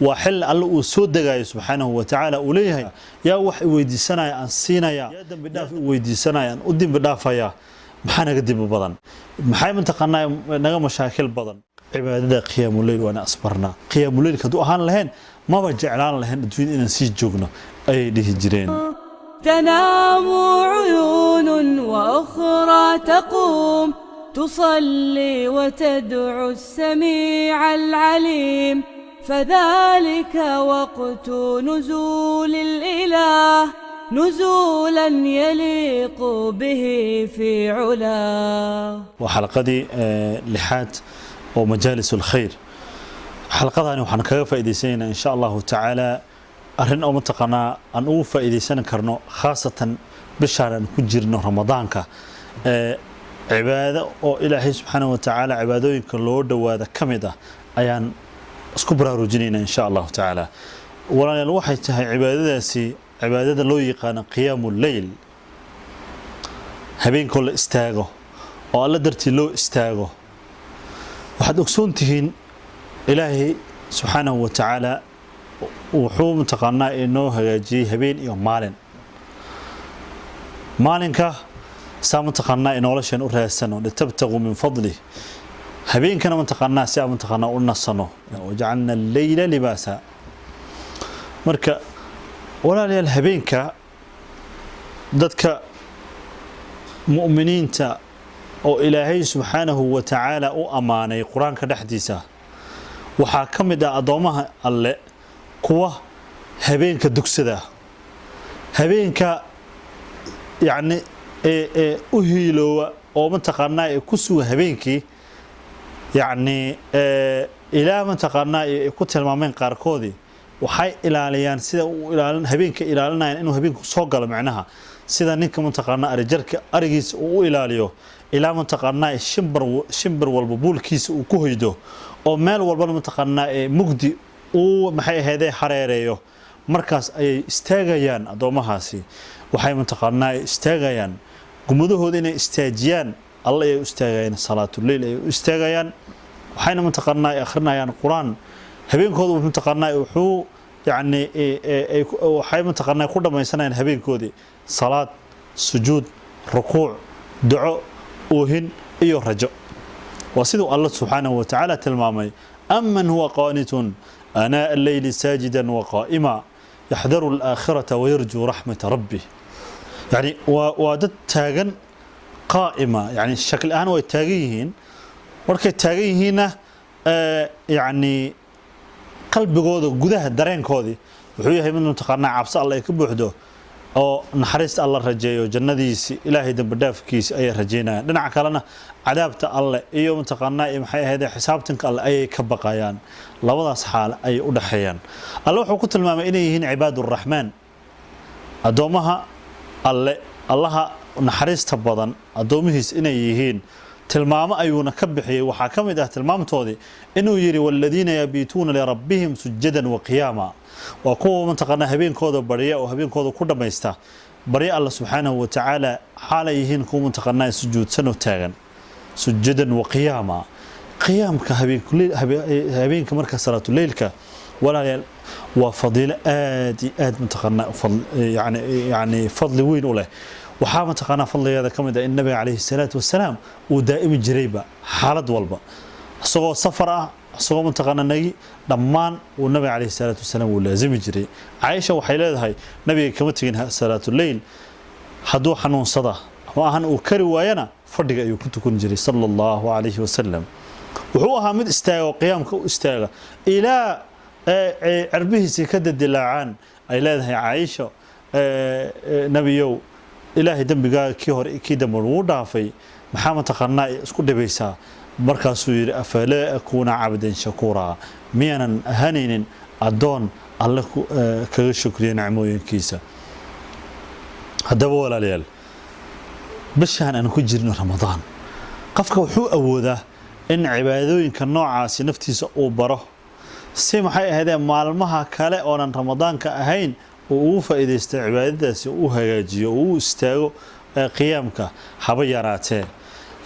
وحل الله سود جاي سبحانه وتعالى وليه يا وح ويدي سنة عن سينا يا دم بداف ويدي سنة عن قدام بدافع يا محنا قدام بدن محي منطقنا نجا مشاكل بدن عبادة قيام الليل وأنا أصبرنا قيام الليل كدو أهان لهن ما بجعلان لهن بدون إن نسيج جوجنا أي ده جرين تنام عيون وأخرى تقوم تصلي وتدعو السميع العليم فذلك وقت نزول الإله نزولا يليق به في علاه. وحلقة لحات ومجالس الخير حلقة أنا وحنا كيف فائدة إن شاء الله تعالى أرهن أو منطقنا أن أو فائدة سنة كرنو خاصة بشهر أن كجرنا رمضان عبادة أو إلهي سبحانه وتعالى عبادة كلود وهذا كمدة أيان اسكبرها رجنين إن شاء الله تعالى ولا الواحد تهي عبادة سي عبادة لو يقان قيام الليل هبين كل استاغو أو الله درتي لو استاغو waxaad ogsoon tihiin ilaahay subxaanahu wa tacaala wuxuu mutaqaanaa inoo hagaajiyey habeen iyo maalinka saa mutaqaanaa inoolasheen u raadsano litabtaguu min fadlih habeenkana mutaqaanaa si aan mutaqaanaa u nasano wajacalna alleyla libaasa marka walaalayaal habeenka dadka mu'miniinta oo ilaahay subxaanahu wa tacaala u amaanay quraanka dhaxdiisa waxaa ka mid ah adoomaha alle kuwa habeenka dugsada habeenka yani u hiiloowa oo mataqaanaa ay ku suga habeenkii yani ilaa mataqaanaa ay ku tilmaameen qaarkoodii waxay ilaaliyaan sida uu ilaalin habeenka ilaalinayaan inuu habeenku soo galo macnaha sida ninka mataqaanaa arijarka arigiisa uu ilaaliyo ilaa mataqaanaa shimbar walba buulkiisa uu ku hoydo oo meel walba mataqaanaa mugdi uu maxay ahayd xareereeyo markaas ay istaagayaan adoomahaasi waxay mataqaanaa istaagayaan gumudahooda inay istaajiyaan alla ay istaagayaan salaatul leyl ay istaagayaan waxayna mataqaanaa akhrinayaan quraan habeenkooda mataqaanaa wuxuu yani waxay mataqaanaa ku dhamaysanayaan habeenkoodii salaad sujuud rukuuc duco وهن إيو رجع وصدق الله سبحانه وتعالى تلمامي أمن هو قانت آناء الليل ساجدا وقائما يحذر الآخرة ويرجو رحمة ربه يعني وادت تاغن قائمة يعني الشكل الآن والتاغيهين ولكن التاغيهين يعني قلب قوضه قده الدرين كودي وحويه من تقرنا عبس الله يكبوحده oo naxariista Allah rajeeyo jannadiisi ilaahay dambadhaafkiisa ay rajeynayaan dhinaca kalena cadaabta Allah iyo mataqaanaa maxay ahayd xisaabtanka Allah ay ka baqayaan labadaas xaal ay u dhaxayaan Allah wuxuu ku tilmaamay inay yihiin ibaadur rahmaan adoomaha Allah naxariista badan adoomihiis inay yihiin tilmaamo ayuuna ka bixiyay waxa kamid ah tilmaamtoodii inuu yiri walladina yabituuna li rabbihim sujadan wa qiyama وكو منطقنا هبين كودا بريا وهبين كودا كودا ميستا بريا الله سبحانه وتعالى حاليهن كو منطقنا سجود سنو تاغن سجدا وقياما قيام كهبين كل هبين كمركز صلاة الليل ولا وفضيلة آد منطقنا يعني فضل وين وله وحا منطقنا فضل هذا كما النبي عليه الصلاة والسلام ودائم جريبة حالة والبا سو سفرة asagoo mataqaana nagi dhammaan uu nabi kaleey salaatu wasalaam uu laazimi jiray Aisha waxay leedahay nabiga kama tagin salaatul leyl haduu xanuunsada ama ahan uu kari waayana fadhiga ayuu ku tukan jiray sallallahu alayhi wasallam wuxuu ahaa mid istaago qiyaamka u istaaga ilaa cirbihiisa ka dadilaacan ay leedahay Aisha nabiyow ilaahay dambiga kii hore kii dambe uu dhaafay maxaa mataqaana isku dhibaysaa markaasuu yiri afala akuna abdan shakura miyanan ahaninin adoon alla kaga shukriyo nicmooyinkiisa hadaba walaalayaal bishaan aan ku jirno ramadaan qofka wuxuu awoodaa in cibaadooyinka noocaas naftiisa uu baro si maxay ahaydeen maalmaha kale oo aan ramadaanka ahayn oo uu faa'iideysto cibaadadaasi uu hagaajiyo uu istaago qiyaamka haba yaraatee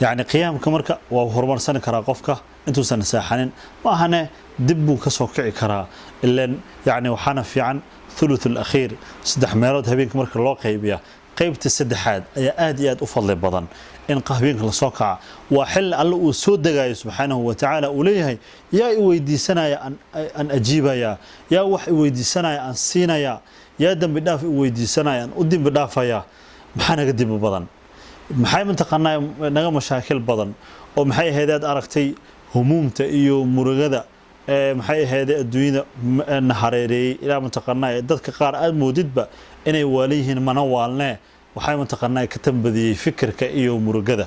يعني قيامك مركا وهرمان سنة كرا قفكا intuusan saaxanin ma ahane dib buu ka soo kici karaa ilaan yani waxaana fiican thuluth al-akhir saddex meelood habeenka marka loo qaybiya qaybta saddexaad ayaa aad iyo aad u fadli badan in habeenka la soo kaca waa xil alla uu soo dagayo subhanahu wa ta'ala uu leeyahay yaa i weydiisanaya an ajiibaya yaa wax i weydiisanaya an siinaya yaa dambi dhaaf i weydiisanaya an u dambi dhaafaya maxaa naga dib badan maxay mantaqanaa naga mashaakil badan oo maxay ahayd aragtay humuumta iyo murugada maxay ahayd adduunyada nahareereeyay ilaa mantaqanaa dadka qaar aad moodidba inay waalihiin mana waalne waxay mantaqanaa ka tambadiyay fikirka iyo murugada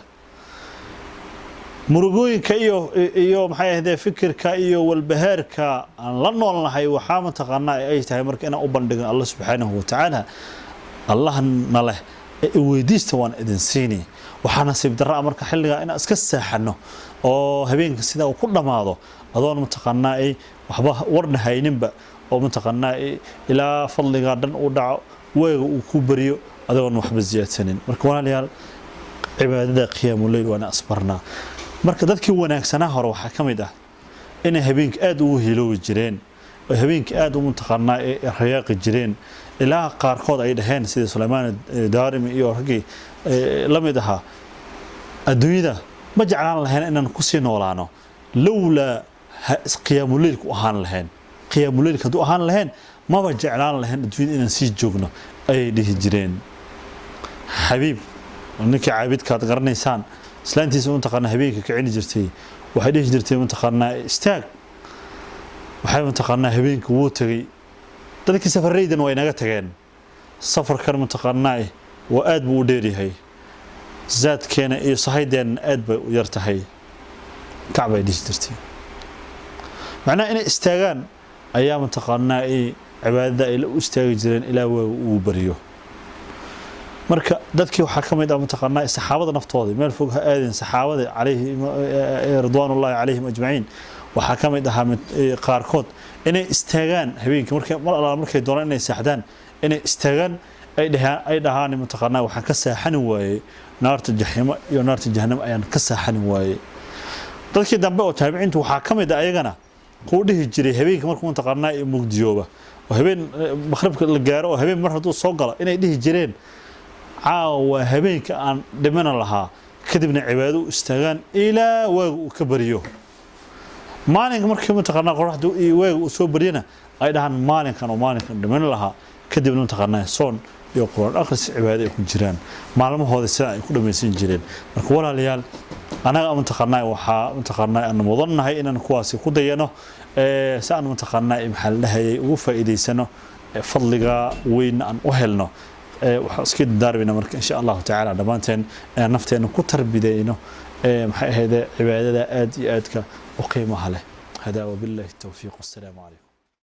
murugooyinka iyo maxay ahayd fikirka iyo walbahaarka aan la noolnahay waxa mantaqanaa ay tahay marka inaan u bandhigan Allah subhanahu wa ta'ala allahna leh weydiista waan idin siini waxa nasiib darro marka xilliga in iska saaxano oo habeenka sida uu ku dhamaado adoon mantaqanaa waxba warnahayninba oo mantaqanaa ilaa fadliga dhan u dhaco weega uu ku bariyo adoon waxba ziyadsanin marka walaalayaal cibaadada qiyaamul layl waana asbarna marka dadkii wanaagsanaa hore waxa kamid ah in habeenka aad ugu hiloobi jireen oo habeenka aad u mantaqanaa riyaaqi jireen ilaa qaarkood ay dhaheen sida Suleymaan Daarimi iyo ragii lamid aha adduunyada ma jeclaan lahayn inaan ku sii noolaano lawla qiyaamul layl ku ahaan lahayn qiyaamul layl kadu ahaan lahayn ma ba jeclaan lahayn adduunyada inaan sii joogno ay dhihi jireen xabiib ninkii caabidkaad garanaysaan islaantiisa mantaqanaa habeenka ka cini jirtay waxay dhihi jirtay mantaqanaa istaag waxay mantaqanaa habeenka wuu tagay dadkii safaraydan way naga tageen safarkan mantaqanaa waa aad buu u dheeryahay zaadkeena iyo sahaydeena aad bay u yartahay kacbay dhihi jirtay macnaa inay istaagaan ayaa mantaqanaa cibaadada ay u istaagi jireen ilaa uu bariyo marka dadkii waxa kamid ah mantaqanaa saxaabada naftooda meel fog ha aadin saxaabada calayhi ridwaanullaahi calayhim ajmaciin waxa kamid ah qaarkood inay istaagaan habeenkii markay doonaan inay saaxdaan inay istaagaan ay dhahaan mantaqanaa waxaan ka saaxan waayay naarta jahiima iyo naarta jahannam ayaan ka saaxan waayay dadkii dambe oo taabiciintu waxa kamid ah ayagana ku dhihi jiray habeenkii markuu mantaqanaa mugdiyooba oo habeen maghribka la gaaro oo habeen mar haduu soo galo inay dhihi jireen caawa habeenka aan dhimana lahaa kadibna cibaado istaagaan ilaa waagu uu ka bariyo maalinka markii mantaqanaa qoraxdu iyo waagu uu soo bariyana ay dhahan maalinkan dhiman lahaa kadibna mantaqanaa soon iyo quraan akhris cibaado ay ku jiraan maalmahooda sida ay ku dhamaysan jireen marka walaalayaal anaga mantaqanaa waxa mantaqanaa aan mudanahay inaan kuwaasi ku dayano saan mantaqanaa maxal dhahayay ugu faa'iideysano fadliga weyn aan u helno waxa iska daarbina marka insha Allah ta'ala dhamaanteen nafteena ku tarbiyayno maxay ahayd cibaadada aad iyo aadka u qiimaha leh hada wabillahi tawfiiq wassalamu alaykum